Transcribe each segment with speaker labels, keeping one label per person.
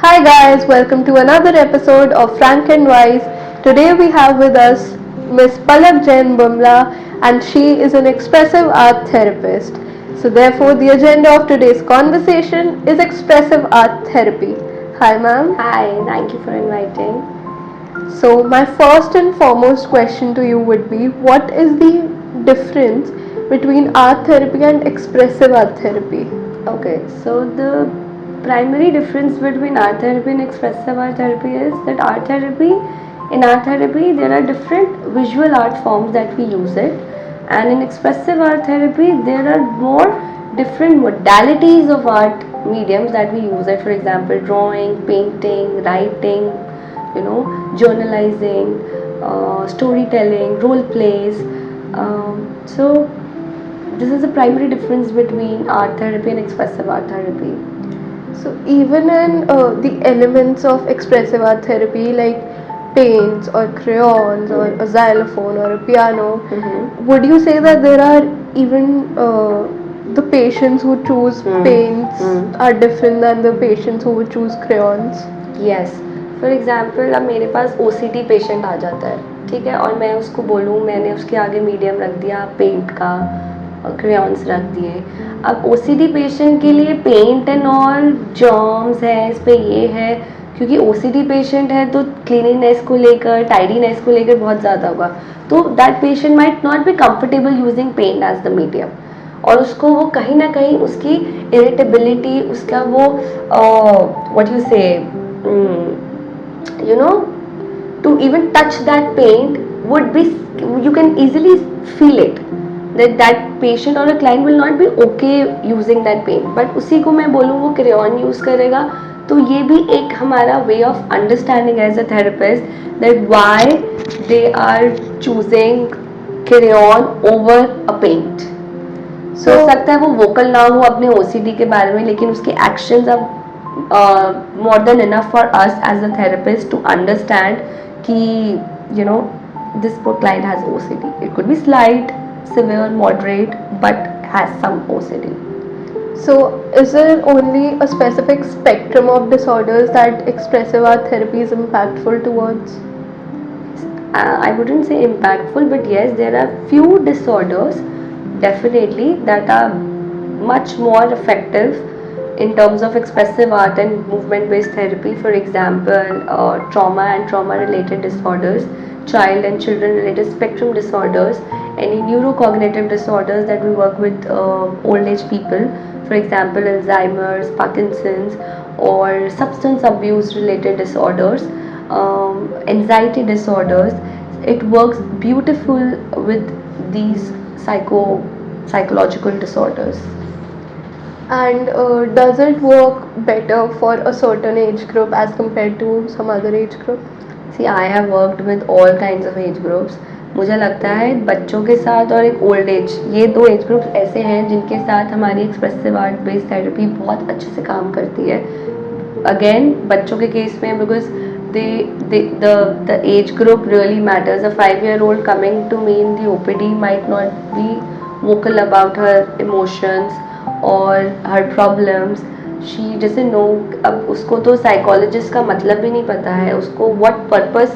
Speaker 1: Hi guys, welcome to another episode of Frank and Wise. Today we have with us Miss Palak Jain Bumla and she is an expressive art therapist. So therefore the agenda of today's conversation is expressive art therapy. Hi ma'am.
Speaker 2: Hi, thank you for inviting.
Speaker 1: So my first and foremost question to you would be what is the difference between art therapy and expressive art therapy?
Speaker 2: Okay, so the primary difference between art therapy and expressive art therapy is that in art therapy, there are different visual art forms that we use it, and in expressive art therapy, there are more different modalities of art mediums that we use it. For example, drawing, painting, writing, journalizing, storytelling, role plays. So this is the primary difference between art therapy and expressive art therapy.
Speaker 1: So even in the elements of expressive art therapy like paints or crayons or a xylophone or a piano, would you say that there are even the patients who choose paints are different than the patients who would choose crayons?
Speaker 2: Yes, for example अब मेरे पास OCD patient आ जाता है, ठीक है, और मैं उसको बोलूँ, मैंने उसके आगे मीडियम रख दिया पेंट का, क्रेयॉन्स रख दिए. अब OCD पेशेंट के लिए पेंट एंड ऑल जर्म्स है, इस पर ये है, क्योंकि OCD पेशेंट है तो क्लीनिनेस को लेकर, टाइडीनेस को लेकर बहुत ज़्यादा होगा, तो that patient might not be comfortable using paint as the medium, और उसको वो कहीं ना कहीं उसकी इरिटेबिलिटी, उसका वो व्हाट यू से to even touch that paint would be, you can easily feel it that patient or a client will not be okay using that paint, but उसी को मैं बोलूँ वो crayon use करेगा, तो ये भी एक हमारा way of understanding as a therapist that why they are choosing crayon over a paint. So, हो सकता है वो वोकल ना हो अपने OCD के बारे में, लेकिन उसके एक्शंस अब more than enough for us as a therapist to understand कि this poor client has OCD. It could be slight, severe, moderate, but has some OCD.
Speaker 1: So, is there only a specific spectrum of disorders that expressive art therapy is impactful towards?
Speaker 2: I wouldn't say impactful, but yes, there are few disorders definitely that are much more effective in terms of expressive art and movement based therapy. For example, trauma and trauma related disorders, child and children related spectrum disorders, any neurocognitive disorders that we work with old age people, for example Alzheimer's, Parkinson's, or substance abuse related disorders, anxiety disorders. It works beautiful with these psychological disorders.
Speaker 1: And does it work better for a certain age group as compared to some other age group?
Speaker 2: See, I have worked with all kinds of age groups. मुझे लगता है बच्चों के साथ और एक old age, ये दो एज ग्रुप्स ऐसे हैं जिनके साथ हमारी एक्सप्रेसिव आर्ट बेस्ड थेरेपी बहुत अच्छे से काम करती है. अगेन बच्चों के केस में because the age group really matters. A 5-year-old coming to me in the OPD might not be vocal about her emotions or her problems. She जैसे नो, अब उसको तो साइकोलॉजिस्ट का मतलब भी नहीं पता है, उसको what purpose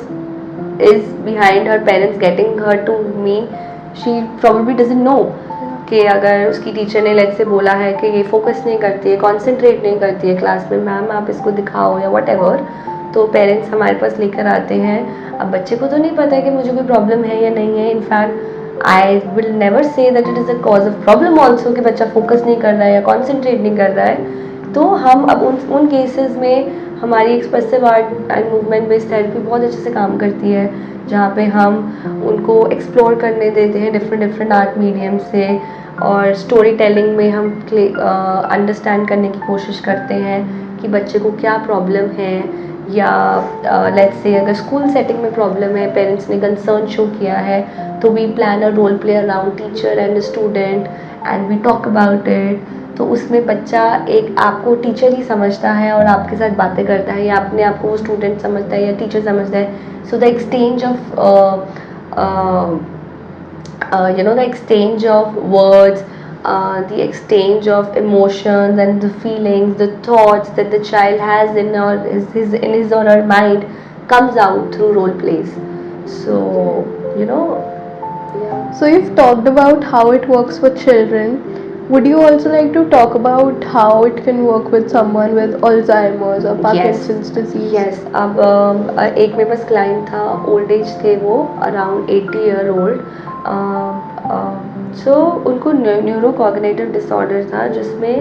Speaker 2: is behind her parents getting her to me. She probably doesn't know कि अगर उसकी टीचर ने लेट से बोला है कि ये फोकस नहीं करती है, कॉन्सेंट्रेट नहीं करती है क्लास में, मैम आप इसको दिखाओ या वट एवर, तो पेरेंट्स हमारे पास लेकर आते हैं. अब बच्चे को तो नहीं पता है कि मुझे कोई प्रॉब्लम है या नहीं है. In fact I will never say that it is a cause of problem also कि बच्चा फोकस नहीं कर रहा है या कॉन्सेंट्रेट नहीं कर रहा है. तो हम अब उन केसेस में हमारी expressive art and movement based therapy बहुत अच्छे से काम करती है, जहाँ पे हम उनको एक्सप्लोर करने देते हैं डिफरेंट आर्ट मीडियम से, और स्टोरी टेलिंग में हम अंडरस्टैंड करने की कोशिश करते हैं कि बच्चे को क्या प्रॉब्लम है, या लेट्स से अगर स्कूल सेटिंग में प्रॉब्लम है, पेरेंट्स ने कंसर्न शो किया है, तो we plan a role play around teacher and student and we talk about it. तो उसमें बच्चा एक आपको टीचर ही समझता है और आपके साथ बातें करता है, या अपने आप को वो स्टूडेंट समझता है या टीचर समझता है. So the exchange of the exchange of words, the exchange of emotions and the feelings, the thoughts that the child has in his or her mind comes out through role plays. So, yeah.
Speaker 1: So you've talked about how it works for children. Would you also like to talk about how it can work with someone with Alzheimer's or Parkinson's disease?
Speaker 2: Yes अब एक मेरे पास client था, old age थे वो, around 80 year old. सो उनको neuro cognitive disorder था जिसमें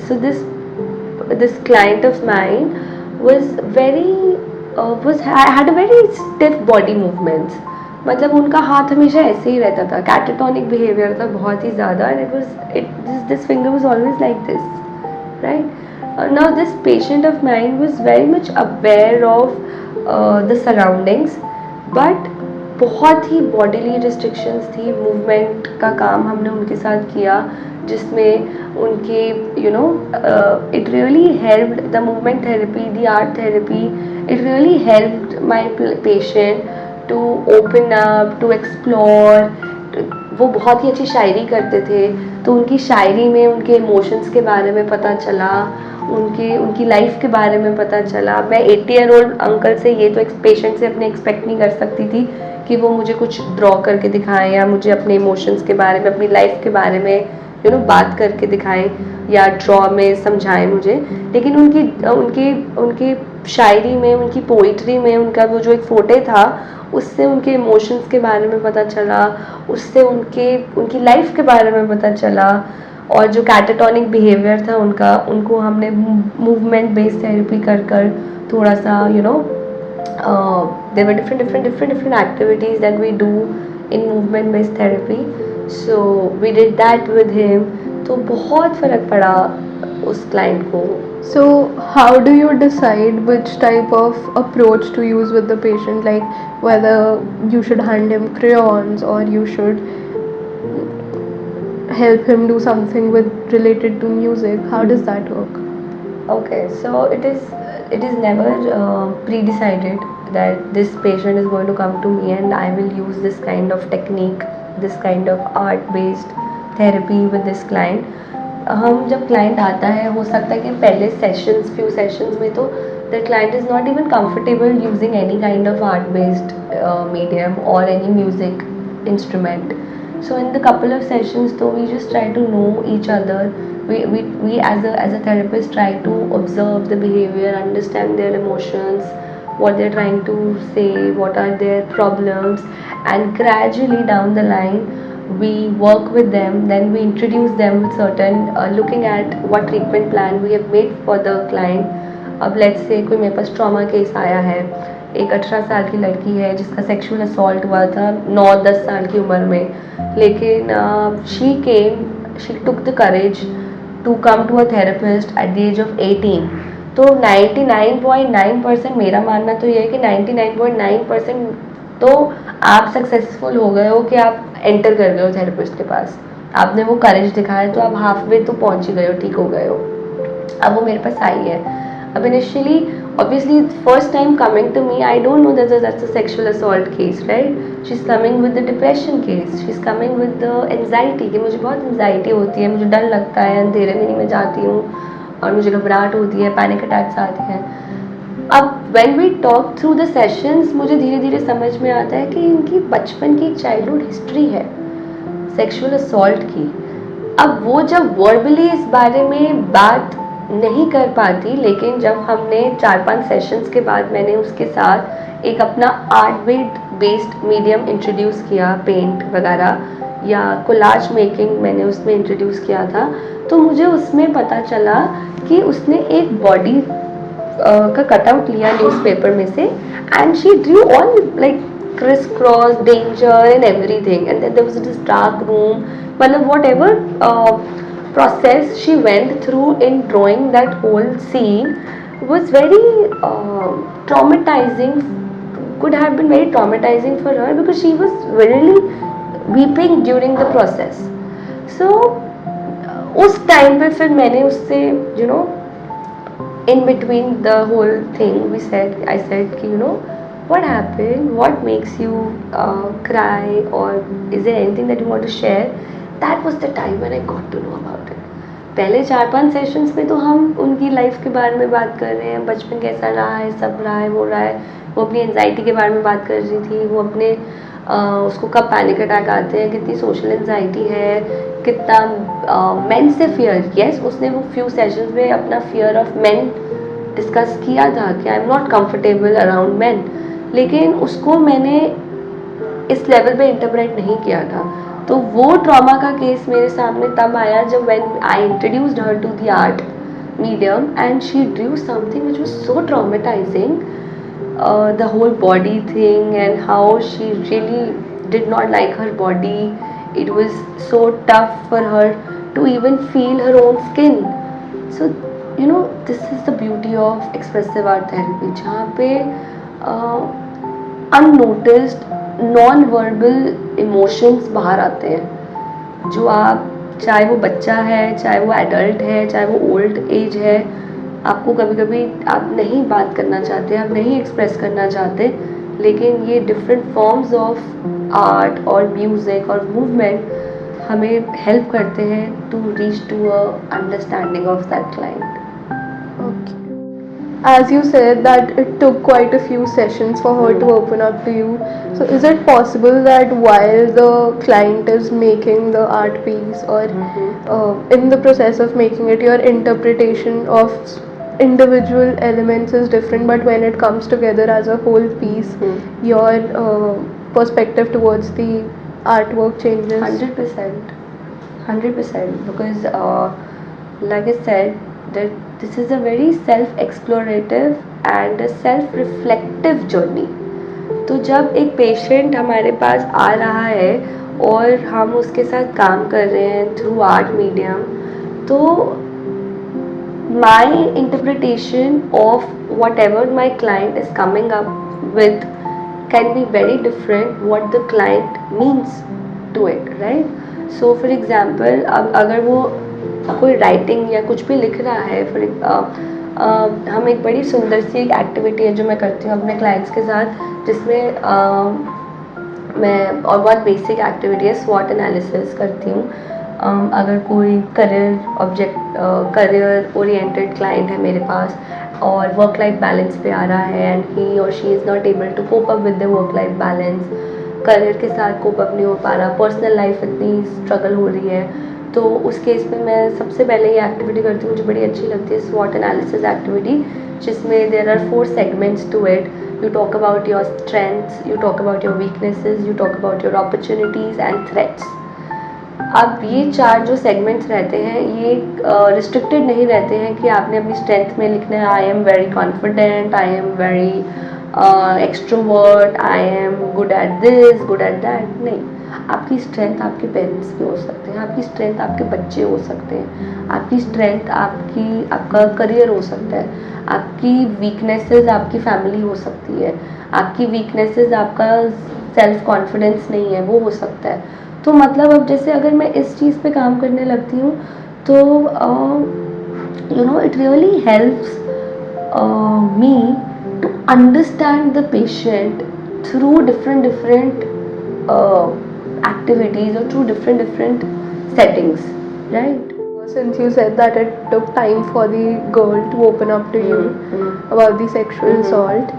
Speaker 2: so this client of mine had a very stiff body movements. मतलब उनका हाथ हमेशा ऐसे ही रहता था, कैटाटोनिक बिहेवियर था बहुत ही ज़्यादा, and this finger was always like this, right. Now this patient of mine was very much aware of the surroundings, but बहुत ही बॉडीली रिस्ट्रिक्शंस थी. मूवमेंट का काम हमने उनके साथ किया जिसमें उनके it really helped the movement therapy, the art therapy. It really helped my patient to open up, to explore. वो बहुत ही अच्छी शायरी करते थे, तो उनकी शायरी में उनके इमोशंस के बारे में पता चला, उनकी लाइफ के बारे में पता चला. मैं 80 ईयर ओल्ड अंकल से ये तो पेशेंट से अपने एक्सपेक्ट नहीं कर सकती थी कि वो मुझे कुछ ड्रॉ करके दिखाएं या मुझे अपने इमोशंस के बारे में, अपनी लाइफ के बारे में बात करके दिखाएं या ड्रॉ में समझाएं मुझे. लेकिन उनकी शायरी में, उनकी पोइट्री में, उनका वो जो एक फोटे था उससे उनके इमोशंस के बारे में पता चला, उससे उनकी लाइफ के बारे में पता चला. और जो कैटाटोनिक बिहेवियर था उनको हमने मूवमेंट बेस्ड थेरेपी कर थोड़ा सा there were different activities that we do in movement based therapy. So we did that with him. तो बहुत फ़र्क पड़ा उस क्लाइंट को.
Speaker 1: So how do you decide which type of approach to use with the patient, like whether you should hand him crayons or you should help him do something related to music? How does that work?
Speaker 2: Okay, so it is never pre-decided that this patient is going to come to me and I will use this kind of technique, this kind of art-based therapy with this client. हम जब client आता है, हो सकता है कि पहले few sessions में तो the client is not even comfortable using any kind of art based medium और any music instrument. So in the couple of sessions, though, we just try to know each other. We as a therapist try to observe the behavior, understand their emotions, what they're trying to say, what are their problems, and gradually down the line we work with them. Then we introduce them with certain looking at what treatment plan we have made for the client. अब let's say कोई मेरे पास trauma case आया है, एक 18 साल की लड़की है जिसका सेक्सुअल असॉल्ट हुआ था 9-10 साल की उम्र में, लेकिन she took the courage to come to a therapist at the age of 18. तो 99.9% मेरा मानना तो ये है कि 99.9% तो आप सक्सेसफुल हो गए हो कि आप एंटर कर गए हो थेरेपिस्ट के पास. आपने वो करेज दिखाया तो आप हाफ वे तो पहुंच ही गए हो, ठीक हो गए हो. अब वो मेरे पास आई है. अब initially obviously first time coming to me, I don't know that that's a sexual assault case, right? She's coming with the depression case, she's coming with the anxiety कि मुझे बहुत anxiety होती है, मुझे डर लगता है, अंधेरे में नहीं मैं जाती हूँ और मुझे घबराहट होती है, पैनिक अटैक्स आते हैं. अब when we talk through the sessions मुझे धीरे धीरे समझ में आता है कि इनकी बचपन की चाइल्डहुड हिस्ट्री है सेक्सुअल असॉल्ट की. अब वो जब वर्बली इस बारे में बात नहीं कर पाती, लेकिन जब हमने 4-5 सेशंस के बाद मैंने उसके साथ एक अपना आर्ट बेस्ड मीडियम इंट्रोड्यूस किया, पेंट वगैरह या कोलाज मेकिंग मैंने उसमें इंट्रोड्यूस किया था, तो मुझे उसमें पता चला कि उसने एक बॉडी का कटआउट लिया न्यूज़पेपर में से and she drew all like criss cross danger and everything and there was this dark room. मतलब whatever process she went through in drawing that whole scene was very traumatizing, could have been very traumatizing for her because she was really weeping during the process. So उस time पे फिर मैंने उससे in between the whole thing I said कि what happened, what makes you cry, or is there anything that you want to share. That was the time when I got to know about it. पहले 4-5 sessions में तो हम उनकी life के बारे में बात कर रहे हैं, बचपन कैसा रहा है, सब रहा है, वो रहा है. वो अपनी एंजाइटी के बारे में बात कर रही थी, वो अपने उसको कब पैनिक अटैक आते हैं, कितनी सोशल एंजाइटी है, कितना मेन से फियर. यस, उसने वो फ्यू सेशंस में अपना फियर ऑफ मेन डिस्कस किया था कि I am not comfortable around main, लेकिन उसको मैंने इस लेवल पे इंटरप्रेट नहीं किया था. तो वो ट्रॉमा का केस मेरे सामने तब आया जब when I introduced her to the art medium and she drew something which was so traumatizing, the whole body thing and how she really did not like her body. It was so tough for her to even feel her own skin. So you know, this is the beauty of expressive art therapy, जहाँ पे unnoticed non-verbal emotions बाहर आते हैं, जो आप, चाहे वो बच्चा है, चाहे वो एडल्ट है, चाहे वो ओल्ड एज है, आपको कभी कभी आप नहीं बात करना चाहते, आप नहीं एक्सप्रेस करना चाहते, लेकिन ये डिफरेंट फॉर्म्स ऑफ आर्ट और म्यूज़िक और मूवमेंट हमें हेल्प करते हैं to reach to a understanding of that client.
Speaker 1: Okay. As you said that it took quite a few sessions for her to open up to you. So is it possible that while the client is making the art piece or in the process of making it, your interpretation of individual elements is different, but when it comes together as a whole piece, your perspective towards the artwork changes?
Speaker 2: 100%. 100%. Because like I said, that this is a very self-explorative and a self-reflective journey. तो जब एक patient हमारे पास आ रहा है और हम उसके साथ काम कर रहे हैं थ्रू आर्ट मीडियम, तो my interpretation of whatever my client is coming up with can be very different what the client means to it, right? So for example, अब अगर वो कोई राइटिंग या कुछ भी लिख रहा है, हम एक बड़ी सुंदर सी एक एक्टिविटी है जो मैं करती हूँ अपने क्लाइंट्स के साथ, जिसमें मैं, और बहुत बेसिक एक्टिविटी है, स्वॉट एनालिसिस करती हूँ. अगर कोई करियर ओरिएंटेड क्लाइंट है मेरे पास और वर्क लाइफ बैलेंस पे आ रहा है एंड ही और she is not able to cope up with the work life balance, career के साथ कोप अप नहीं हो पा रहा, पर्सनल लाइफ इतनी स्ट्रगल हो रही है, तो उस केस में मैं सबसे पहले ये एक्टिविटी करती हूँ, मुझे बड़ी अच्छी लगती है, स्वॉट एनालिसिस एक्टिविटी, जिसमें there are 4 segments to it. You talk about your strengths, you talk about your weaknesses, you talk about your opportunities and threats. अब ये 4 जो सेगमेंट्स रहते हैं ये रिस्ट्रिक्टेड नहीं रहते हैं कि आपने अपनी स्ट्रेंथ में लिखना है I am very confident, I am very extrovert, I am good at this, good at that. नहीं, आपकी स्ट्रेंथ आपके पेरेंट्स भी हो सकते हैं, आपकी स्ट्रेंथ आपके बच्चे हो सकते हैं, आपकी स्ट्रेंथ आपका करियर हो सकता है, आपकी वीकनेसेस आपकी फैमिली हो सकती है, आपकी वीकनेसेस आपका सेल्फ कॉन्फिडेंस नहीं है वो हो सकता है. तो मतलब अब जैसे अगर मैं इस चीज़ पे काम करने लगती हूँ तो you know it really helps me to understand the patient through different activities or through different settings, right?
Speaker 1: Since you said that it took time for the girl to open up to you about the sexual assault,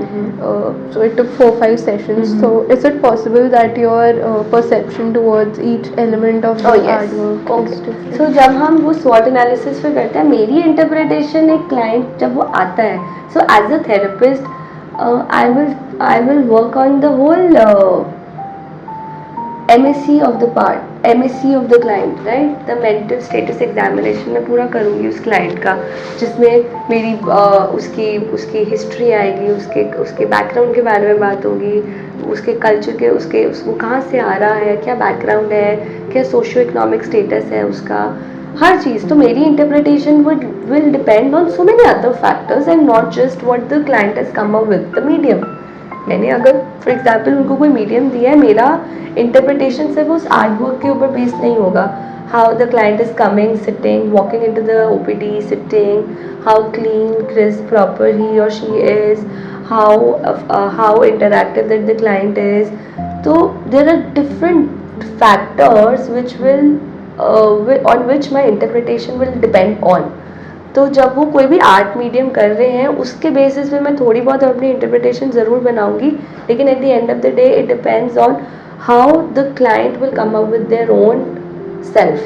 Speaker 1: so it took 4-5 sessions. So is it possible that your perception towards each element of the artwork is different?
Speaker 2: So जब हम वो SWOT analysis पे करते हैं, मेरी interpretation एक client जब वो आता है, so as a therapist I will work on the whole MSC of the part, MSC of the client, right? The mental status examination मैं पूरा करूँगी उस client का, जिसमें मेरी उसकी हिस्ट्री आएगी, उसके बैकग्राउंड के बारे में बात होगी, उसके कल्चर के, वो कहाँ से आ रहा है, क्या बैकग्राउंड है, क्या सोशियो इकोनॉमिक स्टेटस है उसका, हर चीज़. तो मेरी interpretation will depend on so many other factors and not just what the client has come up with the medium. मैंने अगर फॉर एग्जाम्पल उनको कोई मीडियम दिया है, मेरा इंटरप्रिटेशन सिर्फ उस आर्ट वर्क के ऊपर बेस्ड नहीं होगा. How the client is coming, sitting, walking into the OPD, sitting, how clean, crisp, proper he और she is, how interactive that the client is. तो there are different factors which will on which my interpretation will depend on. तो जब वो कोई भी art medium कर रहे हैं उसके बेसिस पे मैं थोड़ी बहुत अपनी इंटरप्रिटेशन ज़रूर बनाऊंगी, लेकिन at the end of the day it depends on how the client will come up with their own self,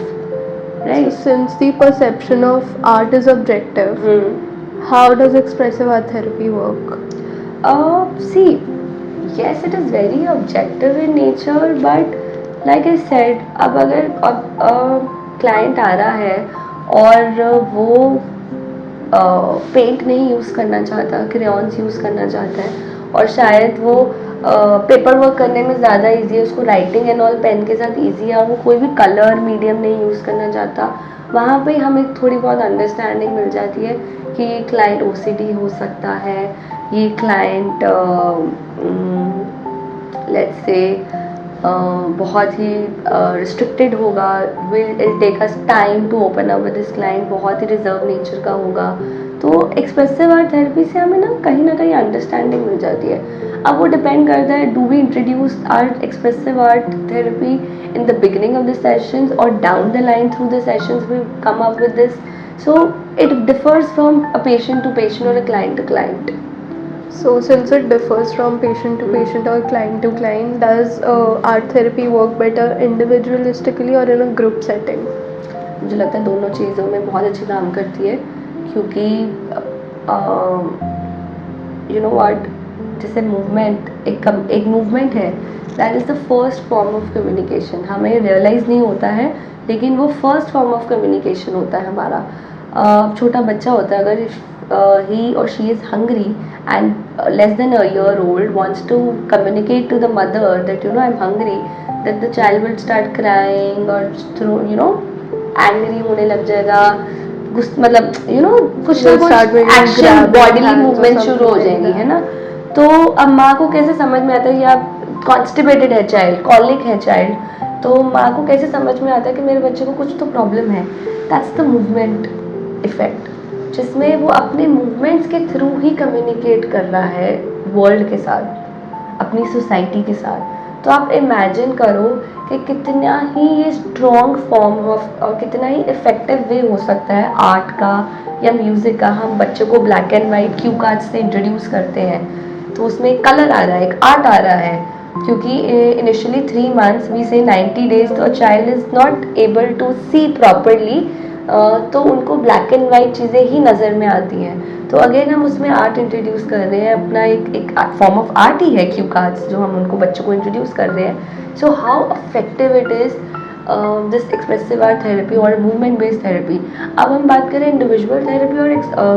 Speaker 1: So
Speaker 2: right.
Speaker 1: since the perception of art is objective, how does expressive art therapy work?
Speaker 2: See, yes, it is very objective in nature, but like I said, अब अगर client आ रहा है और वो paint नहीं use करना चाहता, crayons use करना चाहता है, और शायद वो पेपर वर्क करने में ज़्यादा इजी है, उसको राइटिंग एंड ऑल पेन के साथ इजी है, और वो कोई भी कलर मीडियम नहीं यूज़ करना चाहता, वहाँ पे हमें थोड़ी बहुत अंडरस्टैंडिंग मिल जाती है कि ये क्लाइंट OCD हो सकता है, ये क्लाइंट लेट्स से बहुत ही रिस्ट्रिक्टेड होगा, will take us time to open up with this client, बहुत ही रिजर्व नेचर का होगा. तो एक्सप्रेसिव आर्ट थेरेपी से हमें ना कहीं अंडरस्टैंडिंग मिल जाती है. अब वो डिपेंड करता है, do we introduce art expressive art therapy in the beginning of the sessions or down the line through the sessions we come up with this. So it differs from a patient to patient or a client to client.
Speaker 1: So since it differs from patient to patient or client to client, does art therapy work better individualistically or in a group setting?
Speaker 2: मुझे लगता है दोनों चीज़ों में बहुत अच्छी काम करती है, क्योंकि यू नो व्हाट, जैसे मूवमेंट एक मूवमेंट है, that is the first form of communication. हमें रियलाइज़ नहीं होता है, लेकिन वो फर्स्ट फॉर्म ऑफ कम्युनिकेशन होता है हमारा. छोटा बच्चा होता है, अगर ही और she is hungry and less than a year old wants to communicate to the mother that I'm hungry, that the child will start crying or angry होने लग जाएगा, मतलब कुछ ना कुछ एक्शन बॉडीली मूवमेंट शुरू हो जाएंगी, है ना. तो अब माँ को कैसे समझ में आता है या कॉन्स्टिपेटेड है चाइल्ड, कॉलिक है चाइल्ड, तो माँ को कैसे समझ में आता है कि मेरे बच्चे को कुछ तो प्रॉब्लम है. दैट्स द मूवमेंट इफेक्ट, जिसमें वो अपने मूवमेंट्स के थ्रू ही कम्युनिकेट कर रहा है वर्ल्ड के साथ, अपनी सोसाइटी के साथ. तो आप इमेजिन करो कि कितना ही ये स्ट्रॉन्ग फॉर्म ऑफ और कितना ही इफ़ेक्टिव वे हो सकता है आर्ट का या म्यूज़िक का. हम बच्चों को black and white cue cards से इंट्रोड्यूस करते हैं, तो उसमें एक कलर आ रहा है, एक आर्ट आ रहा है, क्योंकि इनिशियली 3 months वी से 90 days तो child is not able to see properly, तो उनको ब्लैक एंड वाइट चीज़ें ही नज़र में आती हैं. तो अगेन हम उसमें आर्ट इंट्रोड्यूस कर रहे हैं, अपना एक फॉर्म ऑफ आर्ट ही है क्यू कार्ड्स जो हम उनको बच्चों को इंट्रोड्यूस कर रहे हैं. So how affective it is this expressive art therapy और मूवमेंट बेस्ड थेरेपी. अब हम बात करें इंडिविजुअल थेरेपी और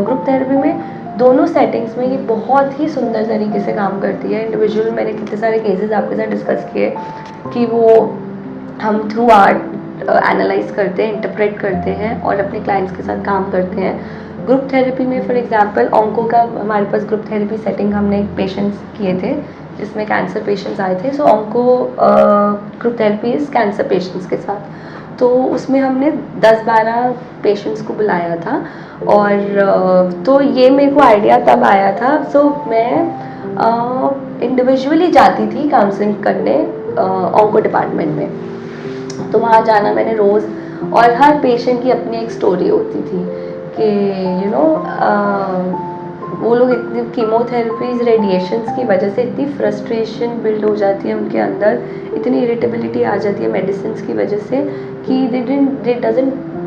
Speaker 2: ग्रुप थेरेपी में, दोनों सेटिंग्स में ये बहुत ही सुंदर तरीके से काम करती है. इंडिविजुअल मैंने कितने सारे केसेस आपके साथ डिस्कस किए कि वो हम थ्रू आर्ट एनालाइज करते हैं, इंटरप्रेट करते हैं और अपने क्लाइंट्स के साथ काम करते हैं. ग्रुप थेरेपी में फॉर एग्जांपल ऑन्को का हमारे पास ग्रुप थेरेपी सेटिंग हमने पेशेंट्स किए थे जिसमें कैंसर पेशेंट्स आए थे. So onco group therapy is cancer patients के साथ. तो उसमें हमने 10-12 पेशेंट्स को बुलाया था, और तो ये मेरे को आइडिया तब आया था. सो मैं इंडिविजुअली जाती थी काउंसलिंग करने ऑन्को डिपार्टमेंट में. तो वहाँ जाना मैंने रोज़, और हर पेशेंट की अपनी एक स्टोरी होती थी कि वो लोग इतनी कीमोथेरेपीज रेडिएशंस की वजह से इतनी फ्रस्ट्रेशन बिल्ड हो जाती है उनके अंदर, इतनी इरिटेबिलिटी आ जाती है मेडिसिन की वजह से कि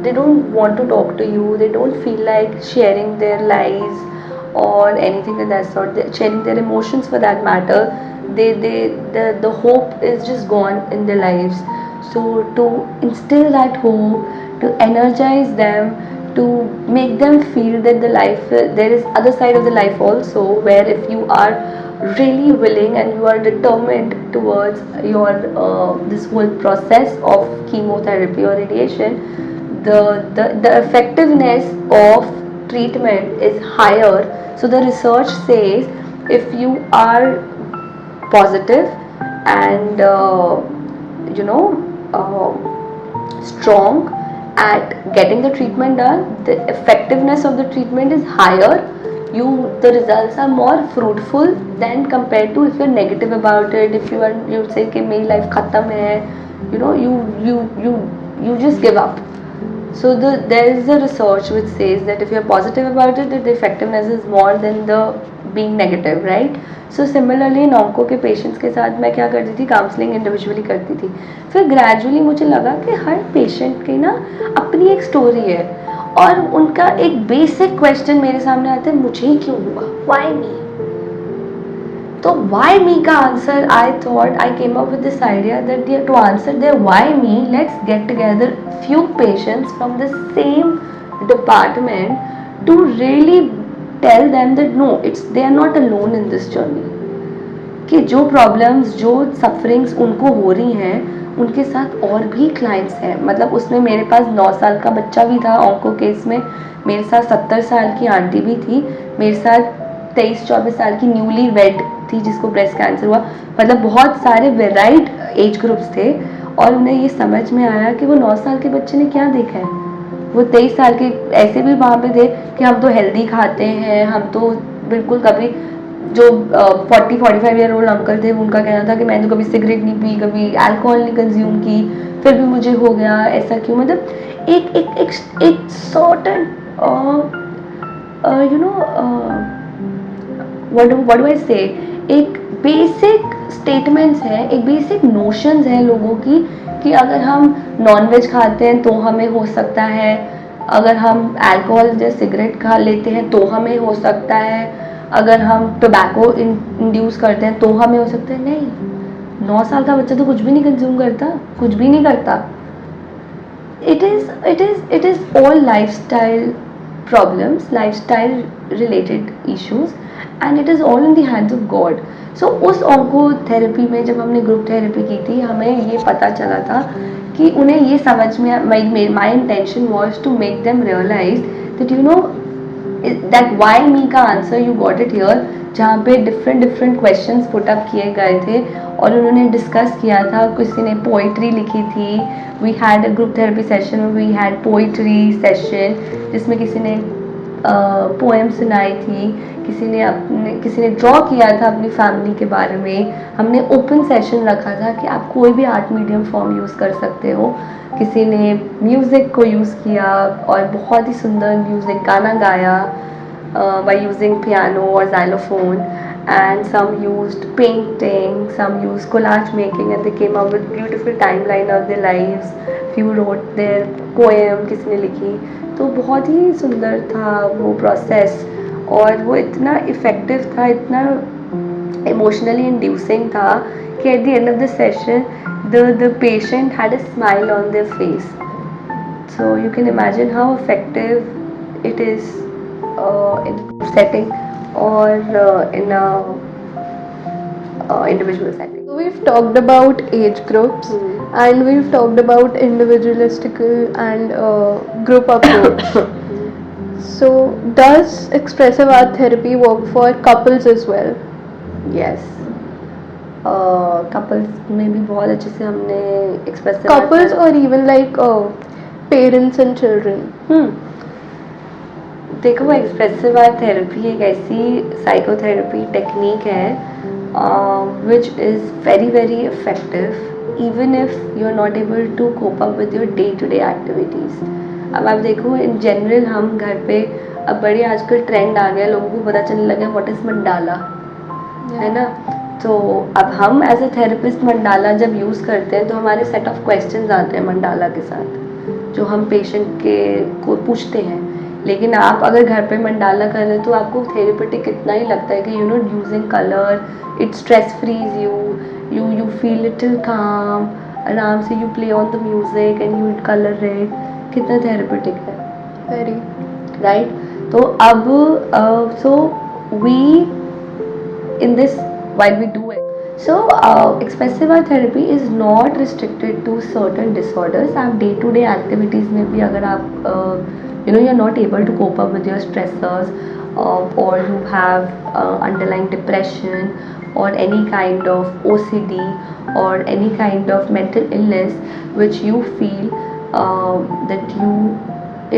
Speaker 2: they don't want to talk to you, they don't feel like sharing their lives or anything of that sort, sharing their emotions for that matter. The hope is just gone in their lives. So to instill that hope, to energize them, to make them feel that the life, there is other side of the life also, where if you are really willing and you are determined towards your this whole process of chemotherapy or radiation, the effectiveness of treatment is higher. So the research says if you are positive and strong at getting the treatment done, the effectiveness of the treatment is higher. The results are more fruitful than compared to if you're negative about it. If you say कि मेरी life खत्म है, you you just give up. So there is a research which says that if you are positive about it, that the effectiveness is more than the being negative, right? So similarly in onco के patients के साथ मैं क्या करती थी, counselling individually करती थी. फिर ग्रेजुअली मुझे लगा कि हर पेशेंट की ना अपनी एक स्टोरी है और उनका एक बेसिक क्वेश्चन मेरे सामने आता है, मुझे ही क्यों हुआ, व्हाई मी. तो why me का answer, I thought I came up with this idea that to answer their why me, let's get together few patients from the same department to really tell them that no, they are not alone in this journey. कि जो problems, जो sufferings उनको हो रही हैं, उनके साथ और भी clients हैं. मतलब उसमें मेरे पास 9 साल का बच्चा भी था onco केस में, मेरे साथ 70 साल की आंटी भी थी, मेरे साथ 23-24 साल की न्यूली वेड थी जिसको ब्रेस्ट कैंसर हुआ. मतलब बहुत सारे वेराइड एज ग्रुप्स थे और उन्हें ये समझ में आया कि वो 9 साल के बच्चे ने क्या देखा है. वो 23 साल के ऐसे भी वहाँ पे थे कि हम तो हेल्दी खाते हैं, हम तो बिल्कुल. कभी जो 40-45 ईयर ओल्ड अंकल थे उनका कहना था कि मैंने तो कभी सिगरेट नहीं पी, कभी अल्कोहल नहीं कंज्यूम की, फिर भी मुझे हो गया, ऐसा क्यों. मतलब एक एक एक एक certain you know what do I say, एक बेसिक स्टेटमेंट्स हैं, एक बेसिक नोशंस हैं लोगों की कि अगर हम नॉन वेज खाते हैं तो हमें हो सकता है, अगर हम अल्कोहल या सिगरेट खा लेते हैं तो हमें हो सकता है, अगर हम टोबैको इंड्यूस करते हैं तो हमें हो सकता है. नहीं, 9 साल का बच्चा तो कुछ भी नहीं कंज्यूम करता, कुछ भी नहीं करता. it is all lifestyle problems, lifestyle related issues, and it is all in the hands of God. So उस onco therapy में जब हमने group therapy की थी, हमें ये पता चला था कि उन्हें ये समझ में, my intention was to make them realize that you know that why me का answer you got it here, जहाँ पे different questions put up किए गए थे और उन्होंने डिस्कस किया था. किसी ने पोइट्री लिखी थी, we had a group therapy session, we had poetry session जिसमें किसी ने पोएम सुनाई थी, किसी ने ड्रॉ किया था अपनी फैमिली के बारे में. हमने ओपन सेशन रखा था कि आप कोई भी आर्ट मीडियम फॉर्म यूज़ कर सकते हो. किसी ने म्यूज़िक को यूज़ किया और बहुत ही सुंदर म्यूज़िक गाना गाया by using piano or xylophone, and some used painting, some used collage making, and they came up with beautiful timeline of their lives. Few wrote their poem, किसी ने लिखी. तो बहुत ही सुंदर था वो प्रोसेस और वो इतना इफ़ेक्टिव था, इतना इमोशनली इंड्यूसिंग था कि at the end of the session the patient had a smile on their face. So you can imagine how effective it is in a setting or in a individual setting.
Speaker 1: So we've talked about age groups and we've talked about individualistical and group approach. So does expressive art therapy work for couples as well?
Speaker 2: Yes. Couples में भी बहुत अच्छे से हमने expressive
Speaker 1: Couples or even like parents and children.
Speaker 2: देखो वो expressive art therapy एक ऐसी साइकोथेरेपी टेक्निक है which is very very effective even if you are not able to cope up with your day to day activities. अब आप देखो in general हम घर पे, अब बड़े आजकल ट्रेंड आ गया, लोगों को पता चलने लगा व्हाट इज़ मंडाला, है ना. तो अब हम एज अ थेरेपिस्ट मंडाला जब यूज़ करते हैं तो हमारे सेट ऑफ क्वेश्चंस आते हैं मंडाला के साथ जो हम पेशेंट के को पूछते हैं. लेकिन आप अगर घर पे मंडाला कर रहे हैं तो आपको थेरेपेटिक इतना ही लगता है कि you know using colour it stress frees you feel little calm, आराम से you play on the music and you colour it. कितना थेरेपेटिक है,
Speaker 1: Very.
Speaker 2: राइट. तो अब so we in this while we do it. So expressive art therapy is not restricted to certain disorders. आप day to day activities में भी अगर आप you know you're not able to cope up with your stressors or you have underlying depression or any kind of OCD or any kind of mental illness which you feel that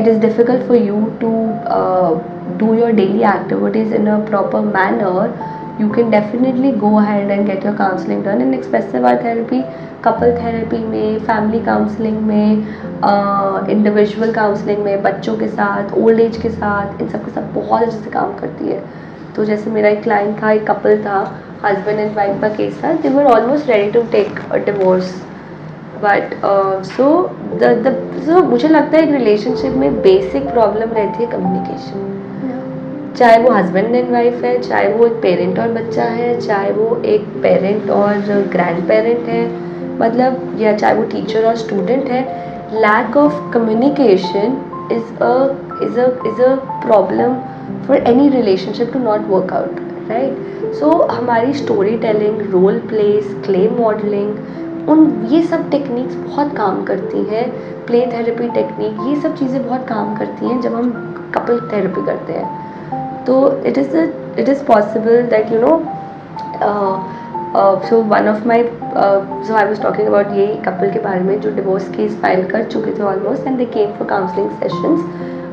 Speaker 2: it is difficult for you to do your daily activities in a proper manner, you can definitely go ahead and get your counseling done in expressive art therapy. Couple therapy में, family counselling में, individual counselling में, बच्चों के साथ, old age के साथ, इन सब के साथ बहुत अच्छे से काम करती है. तो जैसे मेरा एक क्लाइंट था, एक कपल था, हस्बैंड एंड वाइफ का केस था, they were almost ready to take a divorce. But so मुझे लगता है एक रिलेशनशिप में बेसिक प्रॉब्लम रहती है कम्युनिकेशन. चाहे वो हस्बैंड एंड वाइफ है, चाहे वो एक पेरेंट और बच्चा है, चाहे वो एक पेरेंट और ग्रैंड पेरेंट है, मतलब या चाहे वो टीचर और स्टूडेंट है, lack of communication is a problem for any relationship to not work out, right. So हमारी story telling, role plays, clay modelling, ये सब टेक्निक्स बहुत काम करती हैं. प्ले थेरेपी टेक्निक, ये सब चीज़ें बहुत काम करती हैं जब हम कपल थेरेपी करते हैं. तो it is possible that so one of my so I was talking about ये कपल के बारे में जो डिवोर्स केस फाइल कर चुके थे almost, and they came for counselling sessions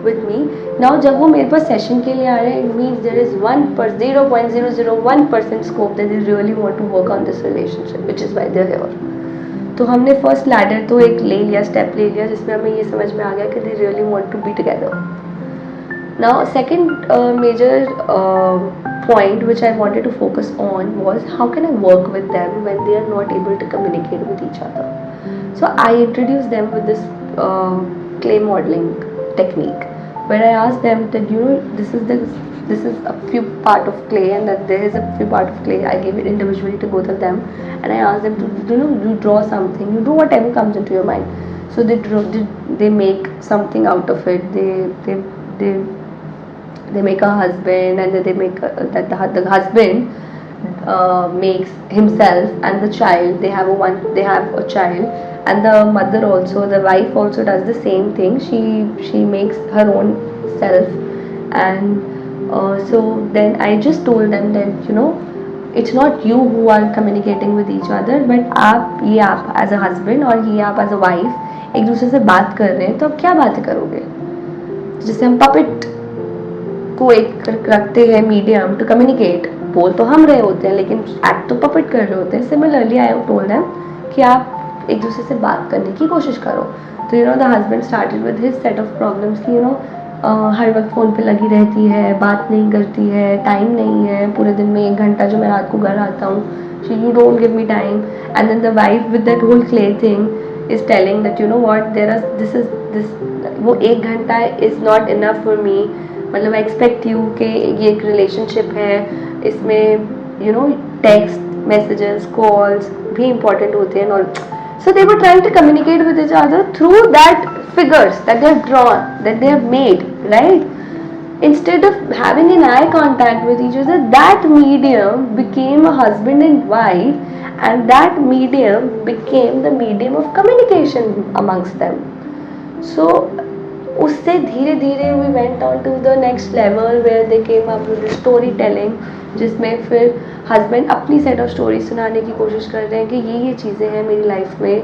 Speaker 2: with me. Now जब वो मेरे पास सेशन के लिए आ रहे हैं, it means there is 0.001% scope that they really want to work on this relationship, which is why they are here. तो हमने first ladder तो एक ले लिया, स्टेप ले लिया, जिसमें हमें ये समझ में आ गया कि they really want to be together. Now, second major point which I wanted to focus on was how can I work with them when they are not able to communicate with each other. So I introduced them with this clay modeling technique, where I asked them that this is a few part of clay, and that there is a few part of clay. I gave it individually to both of them, and I asked them to you draw something, you do whatever comes into your mind. So they make something out of it. They make a husband, and then they make that the husband makes himself and the child. They have a child, and the mother also, the wife also does the same thing. She makes her own self, and so then I just told them that it's not you who are communicating with each other, but आप as a husband और ये आप as a wife एक दूसरे से बात कर रहे हैं. तो अब क्या बातें करोगे? जैसे हम puppet को एक रखते हैं मीडियम टू कम्युनिकेट, बोल तो हम रहे होते हैं लेकिन एक्ट तो पपेट कर रहे होते हैं. सिमिलरली आई टोल्ड देम कि आप एक दूसरे से बात करने की कोशिश करो. तो the husband started with his set of problems कि हर वक्त फ़ोन पे लगी रहती है, बात नहीं करती है, टाइम नहीं है, पूरे दिन में 1 घंटा जो मैं रात को घर आता हूँ, you don't give me time. And then the wife with that whole clay thing is telling that what this वो 1 घंटा is not enough for me. मतलब आई एक्सपेक्ट यू कि ये एक रिलेशनशिप है, इसमें टेक्स्ट मैसेजेस कॉल्स भी important होते हैं. और so they were trying to communicate with each other through that figures that they have drawn, that they have made, right? Instead of having an eye contact with each other, that medium became a husband and wife, and that medium became the medium of communication amongst them. So उससे धीरे धीरे we went on to the next level where they came up with story telling, जिसमें फिर husband अपनी set of story सुनाने की कोशिश कर रहे हैं कि ये चीज़ें हैं मेरी लाइफ में,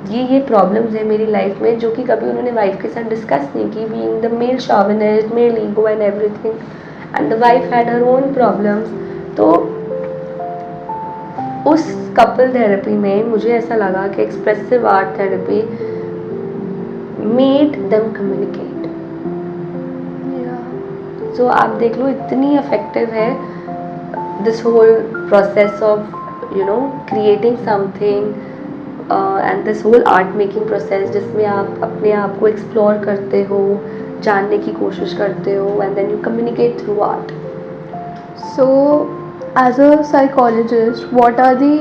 Speaker 2: ये प्रॉब्लम्स है मेरी लाइफ में, जो कि कभी उन्होंने वाइफ के साथ डिस्कस नहीं की. Being the male chauvinist, male ego and everything, and the wife had her own problems. तो उस कपल थेरेपी में मुझे ऐसा लगा कि expressive art therapy made them communicate. So आप देख लो इतनी इफेक्टिव है this whole process of creating something and this whole art making process, जिसमें आप अपने आप को एक्सप्लोर करते हो, जानने की कोशिश करते हो, and then you communicate through art.
Speaker 1: So, as a psychologist, what are the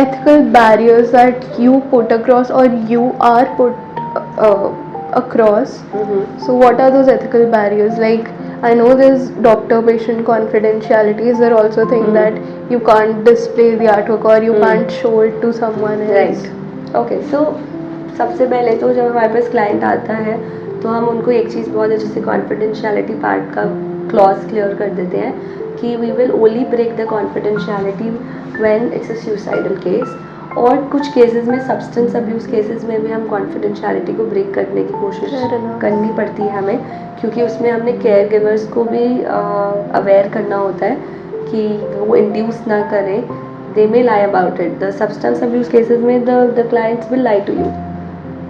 Speaker 1: ethical barriers that you put across or you are put across? So, what are those ethical barriers? Like, I know there's doctor-patient confidentiality. Is there also a thing that you can't display the artwork or you can't show it to someone else?
Speaker 2: Right. Okay. So, सबसे पहले तो जब हमारे पास client आता है तो हम उनको एक चीज़ बहुत अच्छे से कॉन्फिडेंशियलिटी पार्ट का क्लॉज क्लियर कर देते हैं कि we will only break the confidentiality when it's a suicidal case. और कुछ केसेस में, सब्सटेंस अब्यूज़ केसेस में भी हम कॉन्फिडेंशियलिटी को ब्रेक करने की कोशिश करनी पड़ती है हमें, क्योंकि उसमें हमने केयर गिवर्स को भी अवेयर करना होता है कि वो इंड्यूस ना करें, they may lie about it. The substance abuse cases में the clients will lie to you.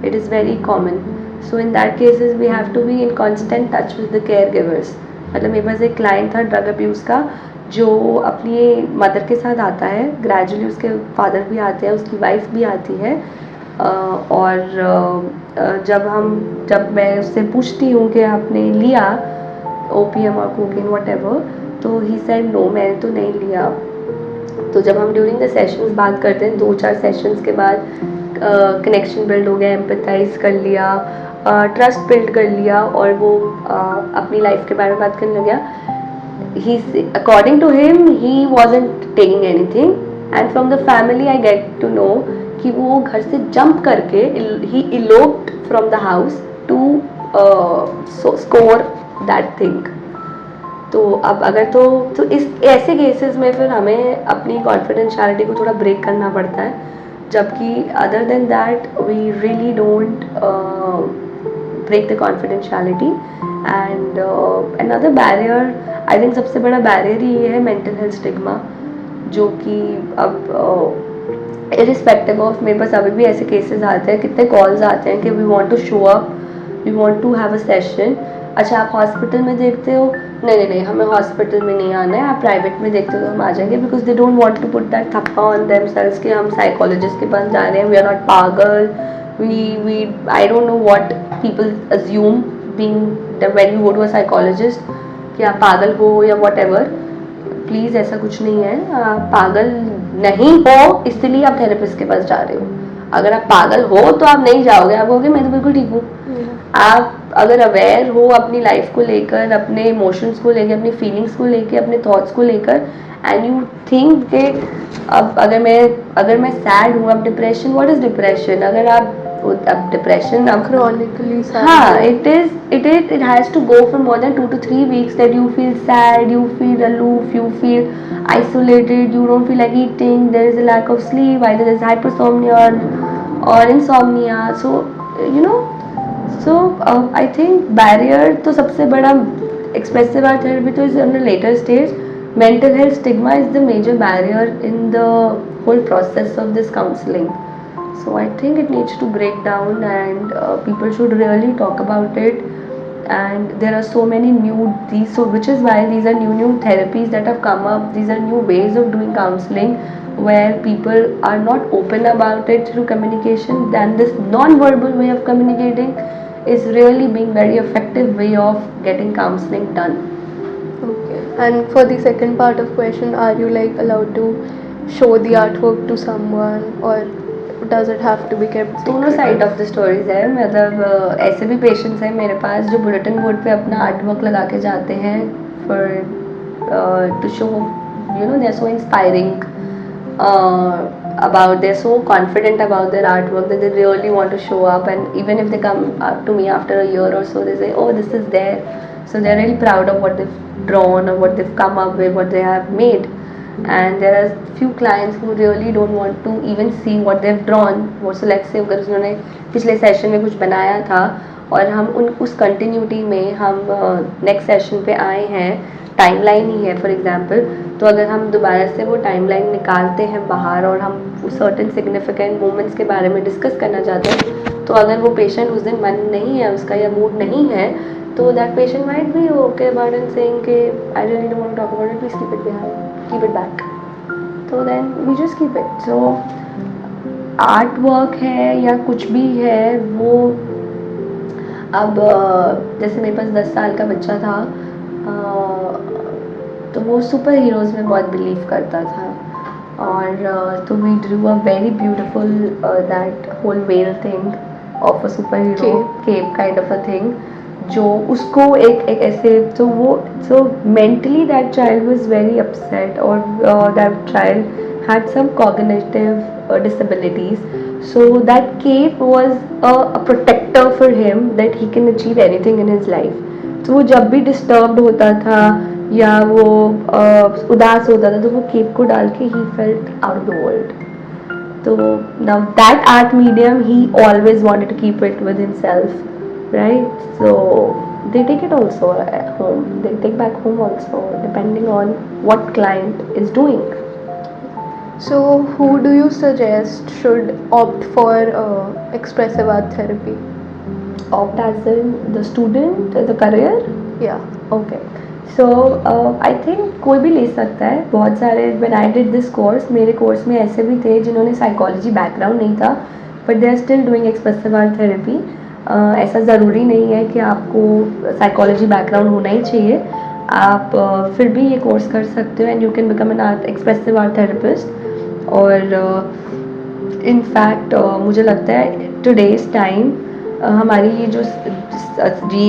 Speaker 2: It is very common. So in that cases we have to be in constant touch with the caregivers. मतलब मेरे पास एक client था drug abuse का, जो अपनी mother के साथ आता है, ग्रेजुअली उसके फादर भी आते हैं, उसकी वाइफ भी आती है, और जब मैं उससे पूछती हूँ कि आपने लिया ओपीएम और कोकीन व्हाटएवर, तो ही सेड नो, मैंने तो नहीं लिया. तो जब हम ड्यूरिंग द सेशंस बात करते हैं, 2-4 सेशंस के बाद कनेक्शन बिल्ड हो गया, एम्पैथाइज कर लिया, ट्रस्ट बिल्ड कर लिया, और वो अपनी लाइफ के बारे में बात करने लग गया. According to him he wasn't taking anything, and from the family I get to know कि वो घर से जंप करके ही eloped from the house to score that thing. तो अब अगर तो इस ऐसे केसेस में फिर हमें अपनी कॉन्फिडेंशियलिटी को थोड़ा ब्रेक करना पड़ता है, जबकि other than that we really don't break the confidentiality. And another barrier, I think सबसे बड़ा बैरियर ही ये है मेंटल हेल्थ स्टिग्मा, जो कि अब इरिस्पेक्टिव ऑफ, मेरे पास अभी भी ऐसे केसेस आते हैं, कितने कॉल्स आते हैं कि we want to show up, we want to have a session. अच्छा, आप हॉस्पिटल में देखते हो, नहीं हमें हॉस्पिटल में नहीं आना है, आप प्राइवेट में देखते हो तो हम आ जाएंगे, because they don't want to put that थप्पा ऑन देमसेल्व्स कि हम साइकोलॉजिस्ट के पास जा रहे हैं, वी आर नॉट पागल, we I don't know what people assume being when you go to a psychologist, कि आप पागल हो या व्हाटएवर. प्लीज़ ऐसा कुछ नहीं है, आप पागल नहीं हो इसलिए आप थेरेपिस्ट के पास जा रहे हो. अगर आप पागल हो तो आप नहीं जाओगे, आप कहोगे मैं तो बिल्कुल ठीक हूँ. आप अगर अवेयर हो अपनी लाइफ को लेकर, अपने इमोशंस को लेकर, अपनी फीलिंग्स को लेकर, अपने थॉट्स को लेकर, एंड यू थिंक कि अब अगर मैं सैड हूँ, अब डिप्रेशन, व्हाट इज डिप्रेशन? अगर आप अब डिप्रेशन अब
Speaker 1: chronically sad.
Speaker 2: हाँ, it has to go for more than 2 to 3 weeks that you feel sad, you feel aloof, you feel isolated, you don't feel like eating, there is a lack of sleep, either there is hypersomnia or insomnia. So you know, so I think barrier तो सबसे बड़ा expressive art therapy तो is on a later stage. Mental health stigma is the major barrier in the whole process of this counseling. So I think it needs to break down, and people should really talk about it. And there are so many which is why these are new therapies that have come up. These are new ways of doing counseling where people are not open about it through communication. Then this non-verbal way of communicating is really being very effective way of getting counseling done.
Speaker 1: Okay. And for the second part of question, are you like allowed to show the artwork to someone, or does it have to be kept
Speaker 2: दोनों
Speaker 1: secret?
Speaker 2: Side of the stories है. मतलब ऐसे भी patients हैं मेरे पास जो bulletin board पे अपना आर्ट वर्क लगा के जाते हैं for to show, you know, they are so inspiring about, they're so confident about their artwork that they really want to show up, and even if they come up to me after a year or so, they say, oh, this is there. So they're really proud of what they've drawn or what they've come up with, what they have made. And there are few clients who really don't want to even see what they've drawn. So let's say अगर उन्होंने पिछले session में कुछ बनाया था और हम उस कंटिन्यूटी में हम नेक्स्ट सेशन पे आए हैं, टाइमलाइन ही है फॉर एग्जांपल, तो अगर हम दोबारा से वो टाइमलाइन निकालते हैं बाहर और हम सर्टेन सिग्निफिकेंट मोमेंट्स के बारे में डिस्कस करना चाहते हैं, तो अगर वो पेशेंट उस दिन मन नहीं है उसका या मूड नहीं है, तो that patient might be okay about and saying कि I really don't want to talk about it, please keep it behind, keep it back. So then we just keep it. So art work है या कुछ भी है, वो अब जैसे मेरे पास 10 साल का बच्चा था, तो वो सुपर हीरोज़ में बहुत बिलीव करता था, और तो we drew a very beautiful that whole well thing of a super hero, cape kind of a thing, जो उसको एक ऐसे, तो वो so mentally that child was very upset, or that child had some cognitive disabilities, so that cape was a protector for him that he can achieve anything in his life. तो वो जब भी disturbed होता था या वो उदास होता था तो वो केप को डाल के he felt out of the world. तो now that art medium he always wanted to keep it with himself, right? So they take it also at home. They take back home also, depending on what client is doing.
Speaker 1: So, who do you suggest should opt for expressive art therapy?
Speaker 2: Opt as in the student, the career.
Speaker 1: Yeah.
Speaker 2: Okay so I think कोई भी ले सकता है. बहुत सारे when I did this course, मेरे course में ऐसे भी थे जिन्होंने साइकोलॉजी बैकग्राउंड नहीं था, but they are still doing expressive art therapy. ऐसा ज़रूरी नहीं है कि आपको साइकोलॉजी बैकग्राउंड होना ही चाहिए. आप फिर भी ये कोर्स कर सकते हो and you can become an expressive art therapist. और इनफैक्ट मुझे लगता है टुडेज़ टाइम हमारी ये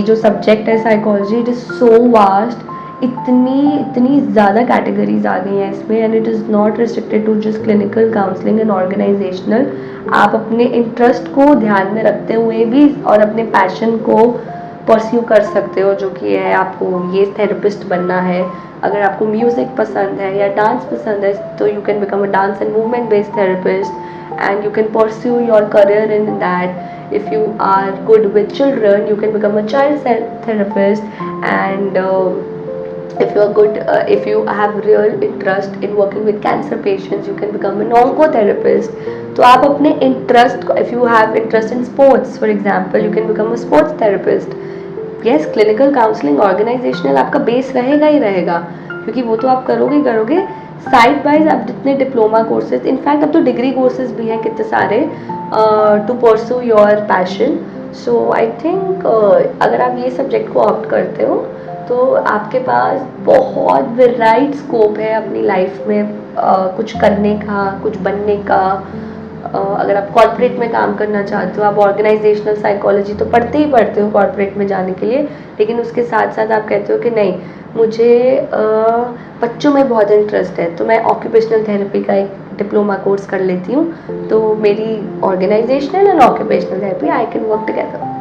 Speaker 2: जो सब्जेक्ट है psychology, it is so vast. इतनी ज़्यादा कैटेगरीज आ गई हैं इसमें, and it is not restricted to just clinical counselling and organisational. आप अपने इंटरेस्ट को ध्यान में रखते हुए भी और अपने पैशन को परस्यू कर सकते हो, जो कि है आपको ये थेरेपिस्ट बनना है. अगर आपको म्यूज़िक पसंद है या डांस पसंद है तो you can become a dance and movement based therapist and you can pursue your career in that. If you are good with children, you can become a child therapist. And if you are good, if you have real interest in working with cancer patients, you can become an oncotherapist. तो आप अपने interest को, if you have interest in sports for example, you can become a sports therapist. yes, clinical counseling organizational आपका base रहेगा ही रहेगा, क्योंकि वो तो आप करोगे ही करोगे. साइड बाइज आप जितने डिप्लोमा कोर्सेज, इनफैक्ट अब तो डिग्री कोर्सेज भी हैं कितने सारे to pursue your passion. So I think अगर आप ये सब्जेक्ट को ऑप्ट करते हो तो आपके पास बहुत वेराइड स्कोप है अपनी लाइफ में कुछ करने का, कुछ बनने का. अगर आप कॉर्पोरेट में काम करना चाहते हो, आप ऑर्गेनाइजेशनल साइकोलॉजी तो पढ़ते ही पढ़ते हो कॉर्पोरेट में जाने के लिए, लेकिन उसके साथ साथ आप कहते हो कि नहीं, मुझे बच्चों में बहुत इंटरेस्ट है, तो मैं ऑक्यूपेशनल थेरेपी का एक डिप्लोमा कोर्स कर लेती हूँ. तो मेरी organisational and occupational therapy, I can work together.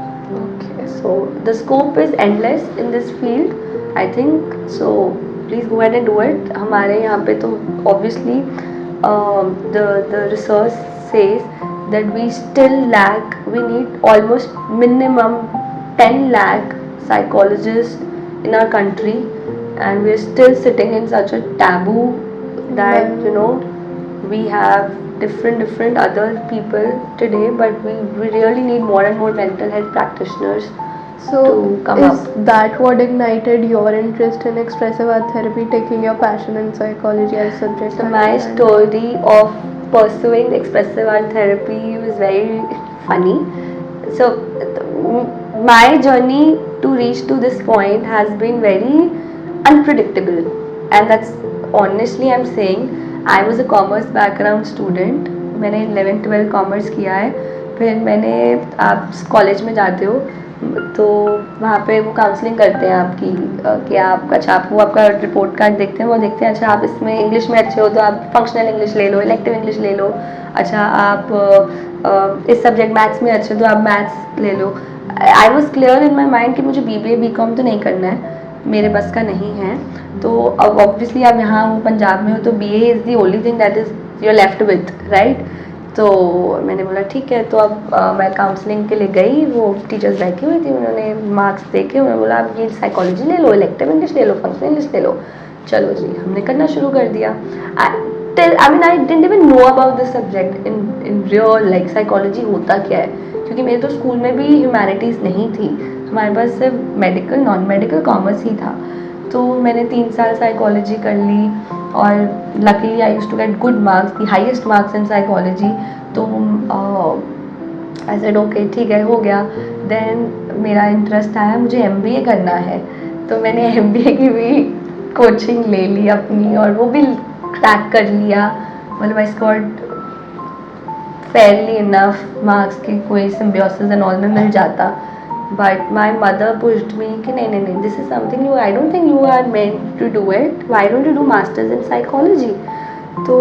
Speaker 2: So the scope is endless in this field I think. So please go ahead and do it. हमारे यहाँ पे तो obviously the research says that we still lack, we need almost minimum 10 lakh psychologists in our country, and we are still sitting in such a taboo that we have different other people today, but we really need more and more mental health practitioners
Speaker 1: So,
Speaker 2: to come
Speaker 1: is
Speaker 2: up.
Speaker 1: that what ignited your interest in expressive art therapy, taking your passion in psychology as subject?
Speaker 2: So my story of pursuing expressive art therapy was very funny. So my journey to reach to this point has been very unpredictable, and that's honestly I'm saying. I was a commerce background student. मैंने 11-12 commerce किया है. फिर मैंने, आप college में जाते हो तो वहाँ पे वो काउंसलिंग करते हैं आपकी कि आप, अच्छा आप वो आपका रिपोर्ट कार्ड देखते हैं, वो देखते हैं अच्छा आप इसमें इंग्लिश में अच्छे हो तो आप फंक्शनल इंग्लिश ले लो, इलेक्टिव इंग्लिश ले लो. अच्छा आप इस सब्जेक्ट मैथ्स में अच्छे हो तो आप मैथ्स ले लो. I was clear in my mind कि मुझे BBA BCom तो नहीं करना है, मेरे बस का नहीं है. तो अब ऑब्वियसली आप यहाँ हो पंजाब में हो तो BA is the only thing that is you are left with, right. तो मैंने बोला ठीक है. तो अब मैं काउंसलिंग के लिए गई, वो टीचर्स बैठी हुई थी, उन्होंने मार्क्स देखे, उन्होंने बोला आप ये साइकोलॉजी ले लो, इलेक्टिव इंग्लिश ले लो, फंक्शनल इंग्लिश ले लो. चलो जी, हमने करना शुरू कर दिया. I didn't even know about this subject in real, like psychology होता क्या है, क्योंकि मेरे तो स्कूल में भी ह्यूमैनिटीज़ नहीं थी, हमारे पास सिर्फ मेडिकल, नॉन मेडिकल, कॉमर्स ही था. तो मैंने 3 साल साइकोलॉजी कर ली और luckily I used to get good marks, the highest marks in psychology. तो आई सेड ओके ठीक है, हो गया. देन मेरा इंटरेस्ट आया, मुझे MBA करना है, तो मैंने MBA की भी कोचिंग ले ली अपनी और वो भी क्रैक कर लिया. मतलब I scored Fairlie enough marks की कोई सिम्बियोसिस एंड ऑल में मिल जाता. But my mother pushed me कि नहीं, this is something you, I don't think you are meant to do it. Why don't you do masters in psychology? So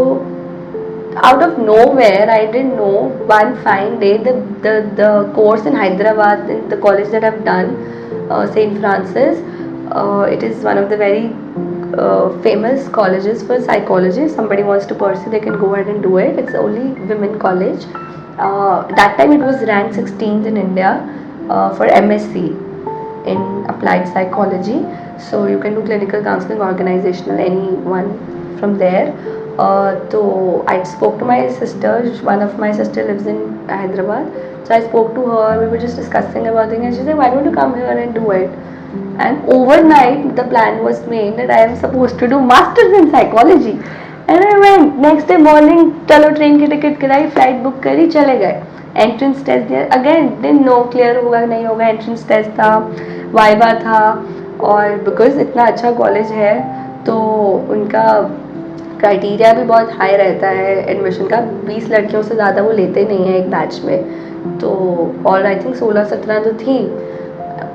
Speaker 2: out of nowhere, I didn't know, one fine day the course in Hyderabad, in the college that I've done, St. Francis, it is one of the very famous colleges for psychology. If somebody wants to pursue, they can go ahead and do it. It's only women college. That time it was ranked 16th in India for MSc in applied psychology. So you can do clinical counseling, organizational, anyone from there. So I spoke to my sister. One of my sister lives in Hyderabad. So I spoke to her. We were just discussing about things, and she said, "Why don't you come here and do it?" And overnight, the plan was made that I am supposed to do masters in psychology. And I went. Next day morning, चलो train की ticket कराई, flight book करी, चले गए. Entrance test दिया. Again didn't know clear होगा नहीं होगा. एंट्रेंस टेस्ट था, वाइवा था, और बिकॉज इतना अच्छा कॉलेज है तो उनका क्राइटेरिया भी बहुत हाई रहता है एडमिशन का. 20 लड़कियों से ज़्यादा वो लेते नहीं हैं एक बैच में. तो और आई थिंक 16-17 तो थी.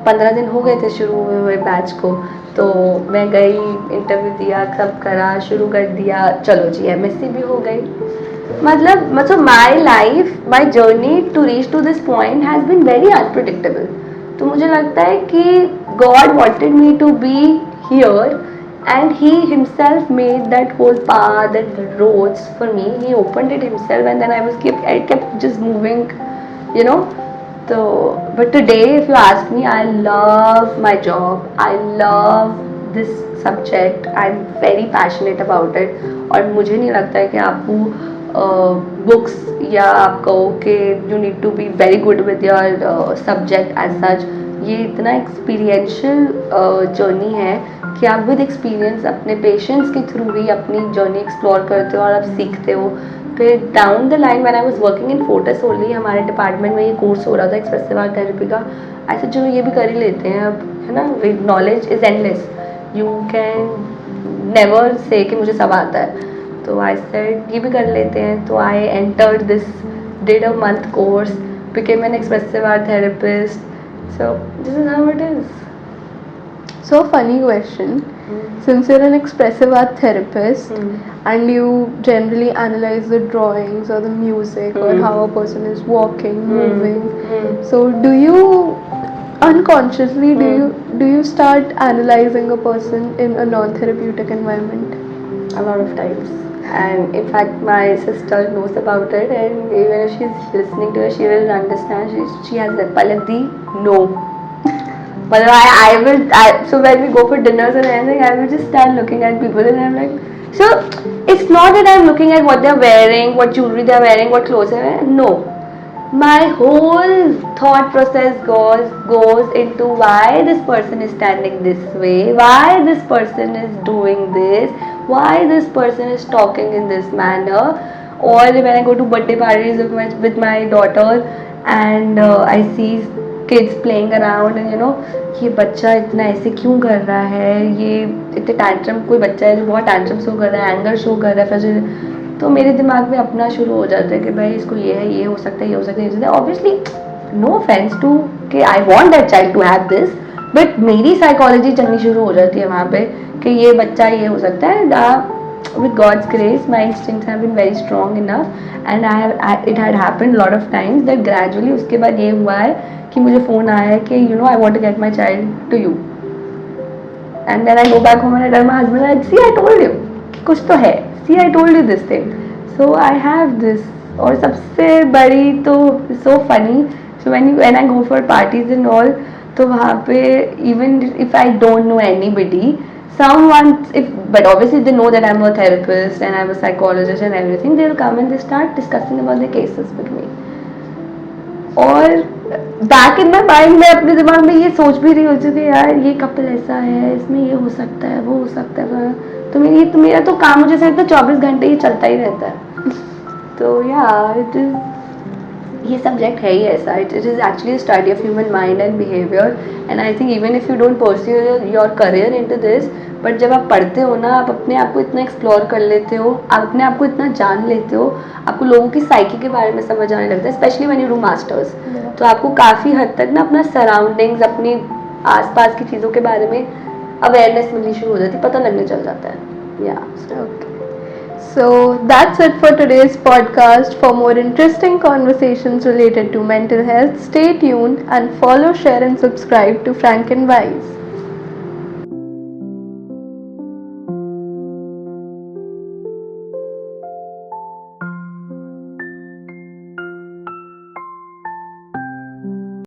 Speaker 2: 15 दिन हो गए थे शुरू हुए बैच को. तो मैं गई, इंटरव्यू दिया, सब करा, शुरू कर दिया, चलो जी एमएससी भी हो गई. मतलब my life, my journey to reach to this point has been very unpredictable. तो मुझे लगता है कि God wanted me to be here and he himself made that whole path, that the roads for me. He opened it himself, and then I kept just moving, you know. So but today if you ask me, I love my job, I love this subject, I'm very passionate about it. और मुझे नहीं लगता है कि आपको books या आप कहो कि you need to be very good with your subject as such. ये इतना एक्सपीरियंशियल जर्नी है कि आप विद एक्सपीरियंस अपने पेशेंट्स के थ्रू ही अपनी जर्नी एक्सप्लोर करते हो और आप सीखते हो. फिर down the line when I was working in Fortis only, हमारे डिपार्टमेंट में ये कोर्स हो रहा था एक्सप्रेसिव आर्ट थेरेपी का. ऐसे चलो ये भी कर ही लेते हैं अब, है ना. Knowledge is endless, you can never say कि मुझे सब आता है. तो आई सेड ये भी कर लेते हैं. तो I entered this, did a month course, became an expressive art therapist. So this is how it is.
Speaker 1: So funny question. Since you're an expressive art therapist and you generally analyze the drawings or the music or how a person is walking, moving, so do you unconsciously do you start analyzing a person in a non-therapeutic environment?
Speaker 2: A lot of times. And in fact my sister knows about it, and even if she's listening to it, she will understand. She has that Palak di, no. But so when we go for dinners and anything, I will just stand looking at people and I'm like, so it's not that I'm looking at what they're wearing, what jewelry they're wearing, what clothes they're wearing. No, my whole thought process goes into why this person is standing this way, why this person is doing this, why this person is talking in this manner. Or when I go to birthday parties with my daughter and I see kids playing around and you know, ये बच्चा इतना ऐसे क्यों कर रहा है, ये इतने टैंट्रम, कोई बच्चा है जो बहुत टैंट्रम शो कर रहा है, एंगर शो कर रहा है, तो मेरे दिमाग में अपना शुरू हो जाता है कि भाई इसको ये है, ये हो सकता है, ये हो सकता है, ये हो सकता है. ऑब्वियसली नो ऑफेंस टू कि I want that child to have this, but मेरी साइकोलॉजी चलनी शुरू हो जाती है वहाँ पे कि ये बच्चा ये हो सकता है. With God's grace, my instincts have been very strong enough, and it had happened lot of times that gradually उसके बाद ये हुआ है कि मुझे फ़ोन आया है कि you know I want to get my child to you, and then I go back home and I tell my husband, I see I told you कि कुछ तो है, see I told you this thing, so I have this. और सबसे बड़ी तो so funny, so when I go for parties and all, तो वहाँ पे even if I don't know anybody, someone, but obviously they know that I'm a therapist and I'm a psychologist and everything, they'll come and they start discussing about their cases with me. और back in my mind में अपने दिमाग में ये सोच भी रही हो चुकी है, यार ये कपल ऐसा है, इसमें ये हो सकता है, वो हो सकता है. तो मेरा तो काम मुझे सिर्फ 24 घंटे ये चलता ही रहता है. तो या ये सब्जेक्ट है ही ऐसा. It is actually study of human mind and behaviour, and I think even if you don't pursue your career into this, but जब आप पढ़ते हो ना, आप अपने आप को इतना एक्सप्लोर कर लेते हो, आप अपने आप को इतना जान लेते हो, आपको लोगों की साइकी के बारे में समझ आने लगता है, specially when you do masters. तो आपको काफ़ी हद तक ना अपना सराउंडिंग्स, अपनी आसपास की चीज़ों के बारे में अवेयरनेस मिलनी शुरू हो जाती है, पता लगने चल जाता है. या
Speaker 1: okay, so that's it for today's podcast. For more interesting conversations related to mental health, stay tuned and follow, share and subscribe to Frank and Wise.